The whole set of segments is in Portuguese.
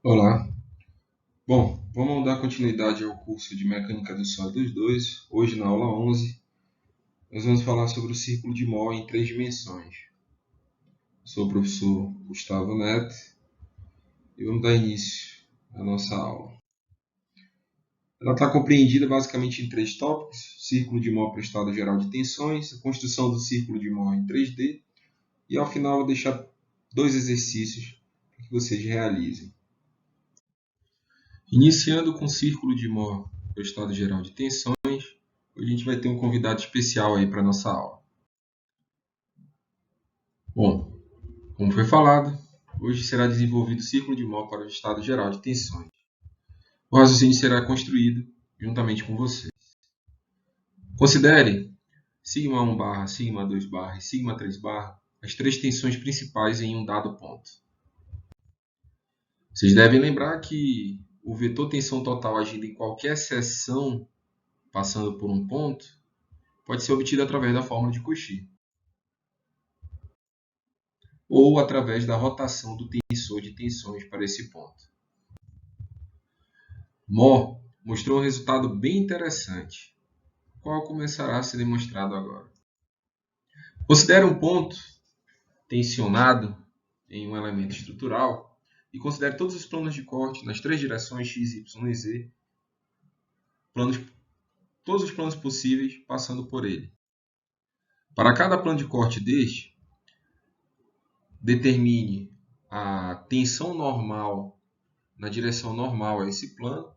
Olá. Bom, vamos dar continuidade ao curso de Mecânica dos Sólidos 2. Hoje, na aula 11, nós vamos falar sobre o círculo de Mohr em três dimensões. Sou o professor Gustavo Neto e vamos dar início à nossa aula. Ela está compreendida basicamente em três tópicos: círculo de Mohr para o estado geral de tensões, a construção do círculo de Mohr em 3D e, ao final, eu vou deixar dois exercícios para que vocês realizem. Iniciando com o círculo de Mohr para o estado geral de tensões, hoje a gente vai ter um convidado especial aí para a nossa aula. Bom, como foi falado, hoje será desenvolvido o círculo de Mohr para o estado geral de tensões. O raciocínio será construído juntamente com você. Considere σ1 barra, σ2 barra e σ3 barra as três tensões principais em um dado ponto. Vocês devem lembrar que o vetor tensão total agindo em qualquer seção passando por um ponto pode ser obtido através da fórmula de Cauchy ou através da rotação do tensor de tensões para esse ponto. Mohr mostrou um resultado bem interessante, qual começará a ser demonstrado agora. Considere um ponto tensionado em um elemento estrutural e considere todos os planos de corte nas três direções x, y e z, todos os planos possíveis passando por ele. Para cada plano de corte deste, determine a tensão normal na direção normal a esse plano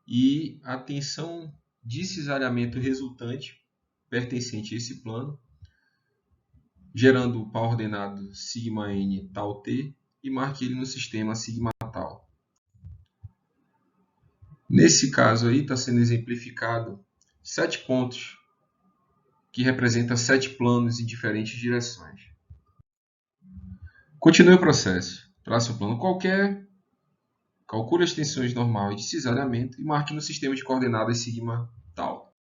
e a tensão de cisalhamento resultante pertencente a esse plano, gerando o par ordenado σn tal t e marque ele no sistema sigma tal. Nesse caso aí está sendo exemplificado 7 pontos que representam 7 planos em diferentes direções. Continue o processo. Trace um plano qualquer, calcule as tensões normal e de cisalhamento e marque no sistema de coordenadas sigma tal.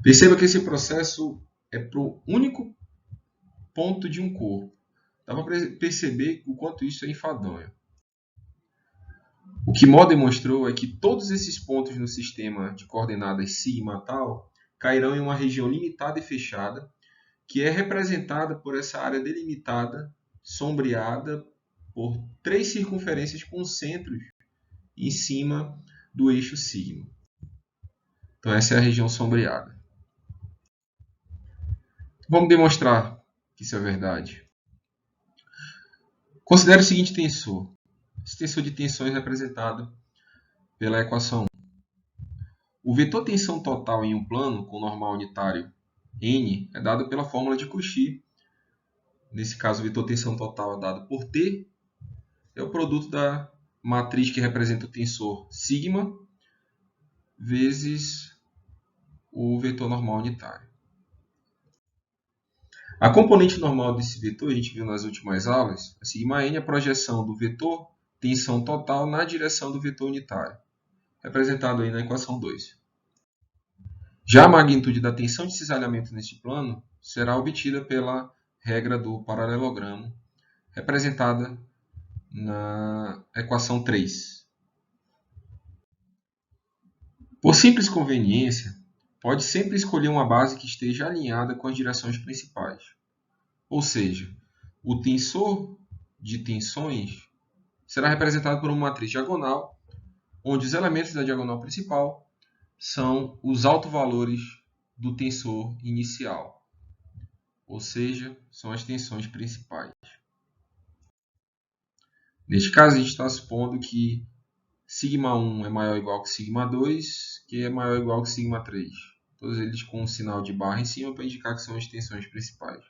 Perceba que esse processo é para o único ponto de um corpo. Dá para perceber o quanto isso é enfadonho. O que Mohr demonstrou é que todos esses pontos no sistema de coordenadas sigma tal cairão em uma região limitada e fechada, que é representada por essa área delimitada, sombreada por 3 circunferências concêntricas em cima do eixo sigma. Então essa é a região sombreada. Vamos demonstrar que isso é verdade. Considere o seguinte tensor. Esse tensor de tensões é representado pela equação 1. O vetor tensão total em um plano com normal unitário n é dado pela fórmula de Cauchy. Nesse caso, o vetor tensão total é dado por T, é o produto da matriz que representa o tensor sigma vezes o vetor normal unitário. A componente normal desse vetor, a gente viu nas últimas aulas, a sigma n é a projeção do vetor tensão total na direção do vetor unitário, representado aí na equação 2. Já a magnitude da tensão de cisalhamento neste plano será obtida pela regra do paralelogramo, representada na equação 3. Por simples conveniência, pode sempre escolher uma base que esteja alinhada com as direções principais. Ou seja, o tensor de tensões será representado por uma matriz diagonal, onde os elementos da diagonal principal são os autovalores do tensor inicial, ou seja, são as tensões principais. Neste caso, a gente está supondo que σ1 é maior ou igual que σ2, que é maior ou igual que σ3. Todos eles com um sinal de barra em cima para indicar que são as tensões principais.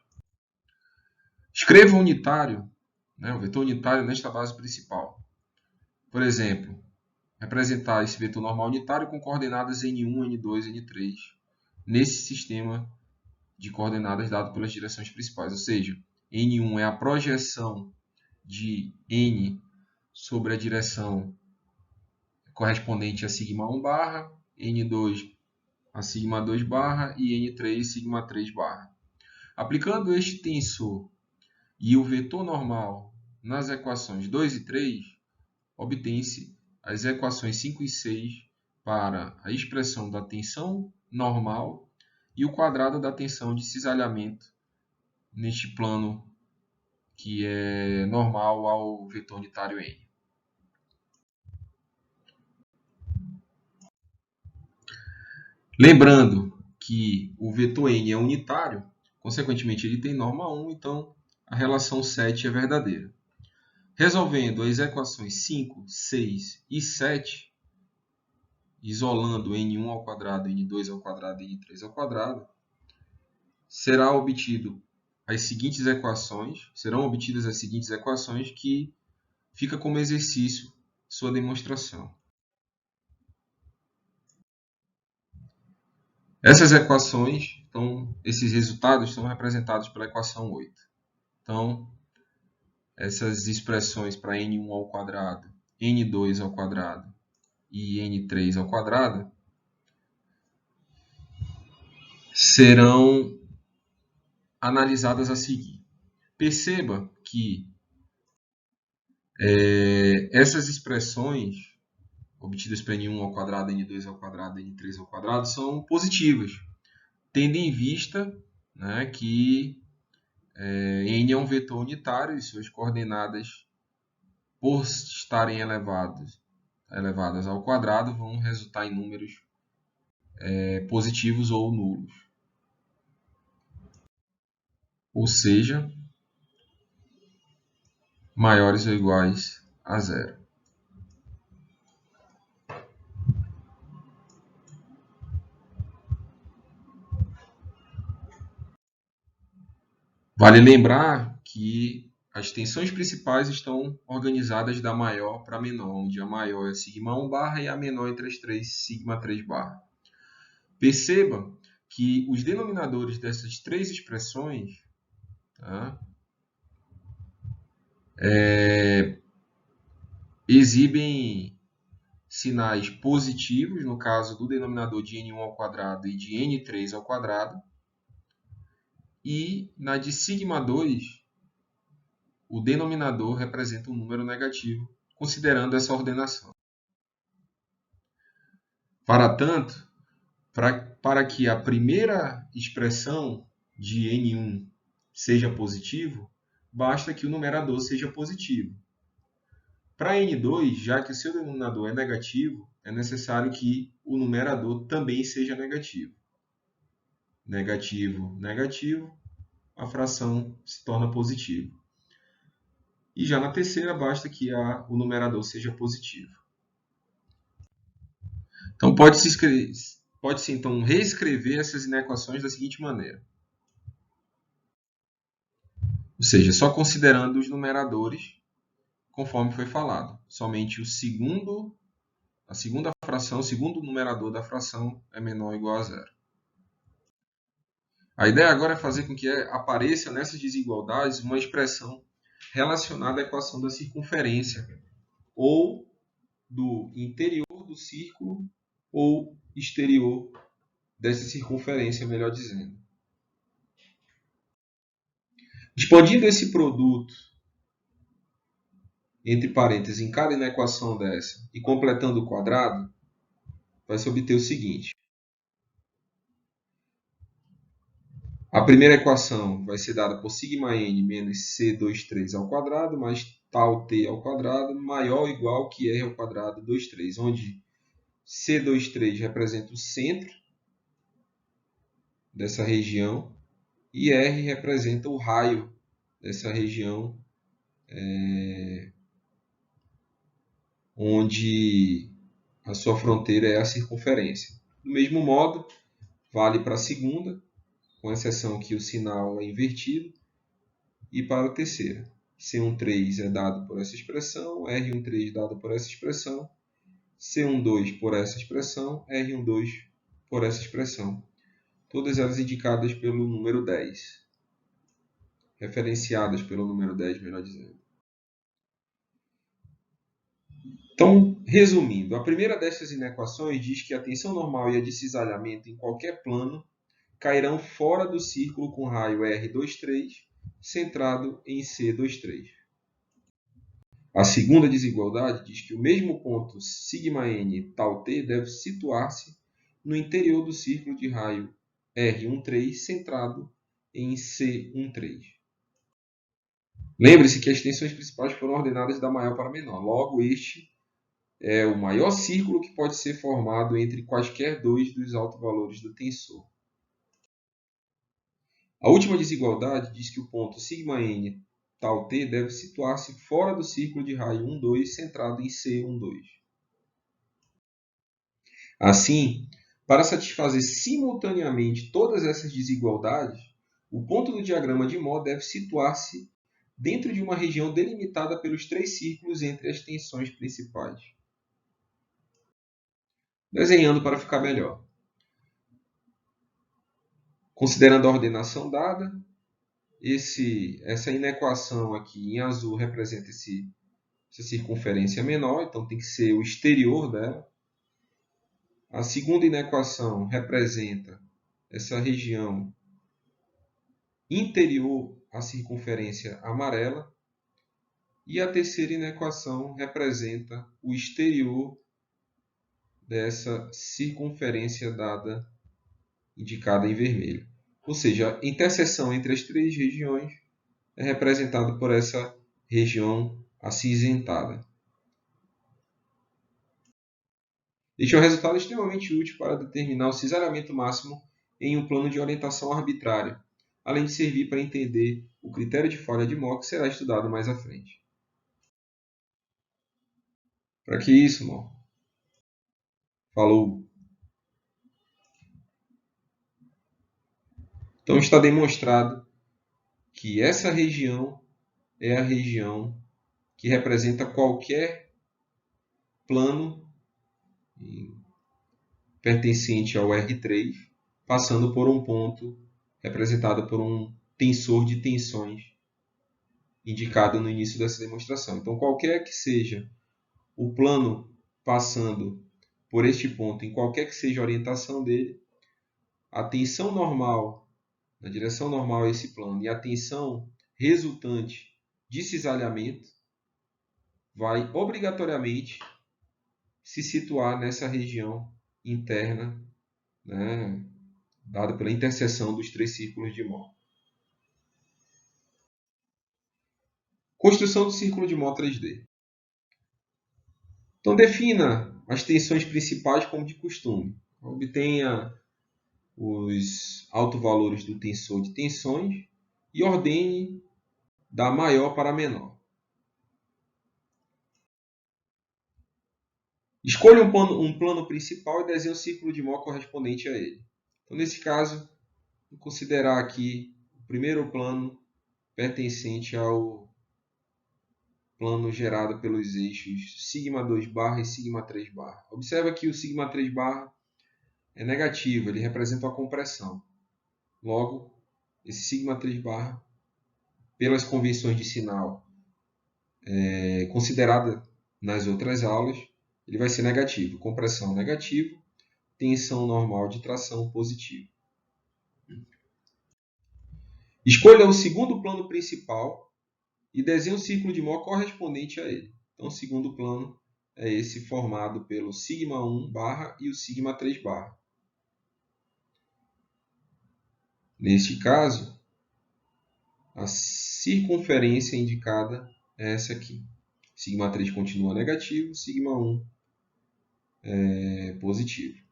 Escreva o unitário, o vetor unitário nesta base principal. Por exemplo, representar esse vetor normal unitário com coordenadas n1, n2, n3 nesse sistema de coordenadas dado pelas direções principais. Ou seja, n1 é a projeção de n sobre a direção correspondente a σ1 barra, n2 a σ2 barra e n3 σ3 barra. Aplicando este tensor e o vetor normal nas equações 2 e 3, obtém-se as equações 5 e 6 para a expressão da tensão normal e o quadrado da tensão de cisalhamento neste plano que é normal ao vetor unitário n. Lembrando que o vetor n é unitário, consequentemente ele tem norma 1, então a relação 7 é verdadeira. Resolvendo as equações 5, 6 e 7, isolando n1 ao quadrado, n2 ao quadrado e n3 ao quadrado, serão obtidas as seguintes equações que fica como exercício sua demonstração. Essas equações, esses resultados são representados pela equação 8. Então, essas expressões para n1 ao quadrado, n2 ao quadrado e n3 ao quadrado serão analisadas a seguir. Perceba que essas expressões obtidas para n1 ao quadrado, n2 ao quadrado, n3 ao quadrado são positivas, tendo em vista, né, que n é um vetor unitário e suas coordenadas, por estarem elevadas ao quadrado, vão resultar em números positivos ou nulos. Ou seja, maiores ou iguais a zero. Vale lembrar que as tensões principais estão organizadas da maior para a menor, onde a maior é σ1 barra e a menor entre as três, σ3 barra. Perceba que os denominadores dessas três expressões, tá, exibem sinais positivos, no caso do denominador de n1 ao quadrado e de n3 ao quadrado, e na de σ2, o denominador representa um número negativo, considerando essa ordenação. Para tanto, para que a primeira expressão de n1 seja positivo, basta que o numerador seja positivo. Para n2, já que o seu denominador é negativo, é necessário que o numerador também seja negativo. Negativo, negativo, a fração se torna positiva. E já na terceira, basta que o numerador seja positivo. Então, pode-se então reescrever essas inequações da seguinte maneira. Ou seja, só considerando os numeradores, conforme foi falado. Somente a segunda fração, o segundo numerador da fração é menor ou igual a zero. A ideia agora é fazer com que apareça nessas desigualdades uma expressão relacionada à equação da circunferência, ou do interior do círculo, ou exterior dessa circunferência, melhor dizendo. Expandindo esse produto entre parênteses em cada inequação dessa e completando o quadrado, vai se obter o seguinte. A primeira equação vai ser dada por σn menos c23 ao quadrado mais tal t ao quadrado maior ou igual que r ao quadrado 23, onde c23 representa o centro dessa região e r representa o raio dessa região onde a sua fronteira é a circunferência. Do mesmo modo, vale para a segunda, com exceção que o sinal é invertido, e para a terceira. C13 é dado por essa expressão, R13 dado por essa expressão, C12 por essa expressão, R12 por essa expressão. Todas elas indicadas pelo número 10. Referenciadas pelo número 10, melhor dizendo. Então, resumindo, a primeira dessas inequações diz que a tensão normal e a de cisalhamento em qualquer plano cairão fora do círculo com raio R23, centrado em C23. A segunda desigualdade diz que o mesmo ponto σn tal t deve situar-se no interior do círculo de raio R13 centrado em C13. Lembre-se que as tensões principais foram ordenadas da maior para a menor. Logo, este é o maior círculo que pode ser formado entre quaisquer dois dos autovalores do tensor. A última desigualdade diz que o ponto σn tal t deve situar-se fora do círculo de raio 12 centrado em C12. Assim, para satisfazer simultaneamente todas essas desigualdades, o ponto do diagrama de Mohr deve situar-se dentro de uma região delimitada pelos três círculos entre as tensões principais. Desenhando para ficar melhor. Considerando a ordenação dada, essa inequação aqui em azul representa essa circunferência menor, então tem que ser o exterior dela. A segunda inequação representa essa região interior à circunferência amarela. E a terceira inequação representa o exterior dessa circunferência dada, indicada em vermelho. Ou seja, a interseção entre as três regiões é representada por essa região acinzentada. Este é um resultado extremamente útil para determinar o cisalhamento máximo em um plano de orientação arbitrária, além de servir para entender o critério de falha de Mohr, que será estudado mais à frente. Para que isso, Mohr? Falou! Então está demonstrado que essa região é a região que representa qualquer plano pertencente ao R3, passando por um ponto representado por um tensor de tensões indicado no início dessa demonstração. Então, qualquer que seja o plano passando por este ponto, em qualquer que seja a orientação dele, a tensão normal, na direção normal a esse plano, e a tensão resultante de cisalhamento vai obrigatoriamente se situar nessa região interna, né, dada pela interseção dos três círculos de Mohr. Construção do círculo de Mohr 3D. Então, defina as tensões principais como de costume. Obtenha os autovalores do tensor de tensões e ordene da maior para a menor. Escolha um plano principal e desenhe o círculo de Mohr correspondente a ele. Então, nesse caso, vou considerar aqui o primeiro plano pertencente ao plano gerado pelos eixos σ2 barra e σ3 barra. Observa que o σ3 barra é negativo, ele representa a compressão. Logo, esse σ3 barra, pelas convenções de sinal considerada nas outras aulas, ele vai ser negativo. Compressão negativo, tensão normal de tração positivo. Escolha o segundo plano principal e desenhe o círculo de Mohr correspondente a ele. Então, o segundo plano é esse formado pelo σ1 barra e o σ3 barra. Neste caso, a circunferência indicada é essa aqui. σ3 continua negativo, σ1 é positivo.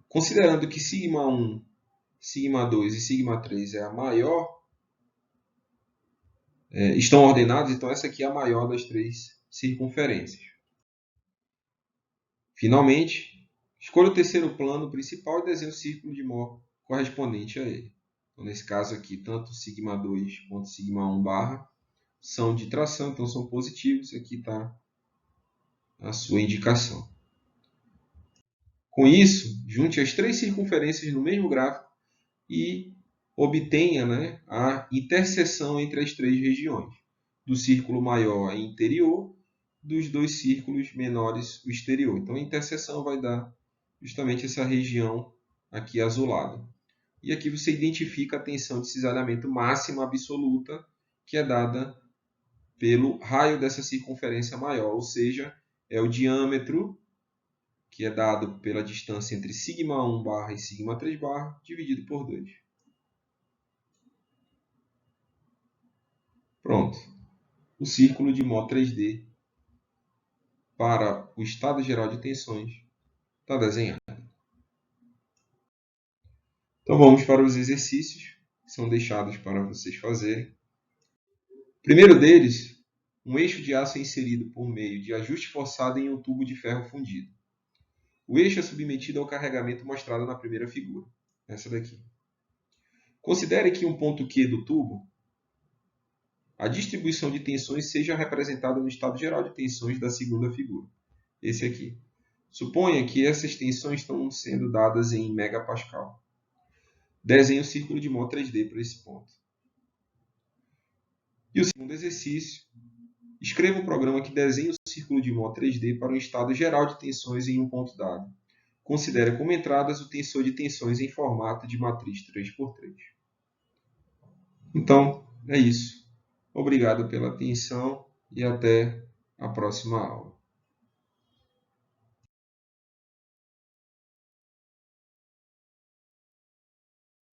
Considerando que σ1, σ2 e σ3 é a maior, estão ordenados, então essa aqui é a maior das três circunferências. Finalmente, escolha o terceiro plano principal e desenhe o círculo de Mohr correspondente a ele. Então, nesse caso aqui, tanto σ2 quanto σ1 barra são de tração, então são positivos. Aqui está a sua indicação. Com isso, junte as três circunferências no mesmo gráfico e obtenha, né, a interseção entre as três regiões. Do círculo maior é interior, dos dois círculos menores o exterior. Então, a interseção vai dar justamente essa região aqui azulada. E aqui você identifica a tensão de cisalhamento máxima absoluta, que é dada pelo raio dessa circunferência maior, ou seja, é o diâmetro, que é dado pela distância entre σ1 barra e σ3 barra, dividido por 2. Pronto. O círculo de Mó 3D para o estado geral de tensões está desenhado. Então vamos para os exercícios que são deixados para vocês fazerem. O primeiro deles, um eixo de aço é inserido por meio de ajuste forçado em um tubo de ferro fundido. O eixo é submetido ao carregamento mostrado na primeira figura, essa daqui. Considere que em um ponto Q do tubo, a distribuição de tensões seja representada no estado geral de tensões da segunda figura, esse aqui. Suponha que essas tensões estão sendo dadas em megapascal. Desenhe o círculo de Mó 3D para esse ponto. E o segundo exercício, escreva um programa que desenhe o círculo de Mó 3D para um estado geral de tensões em um ponto dado. Considere como entradas o tensor de tensões em formato de matriz 3x3. Então, é isso. Obrigado pela atenção e até a próxima aula.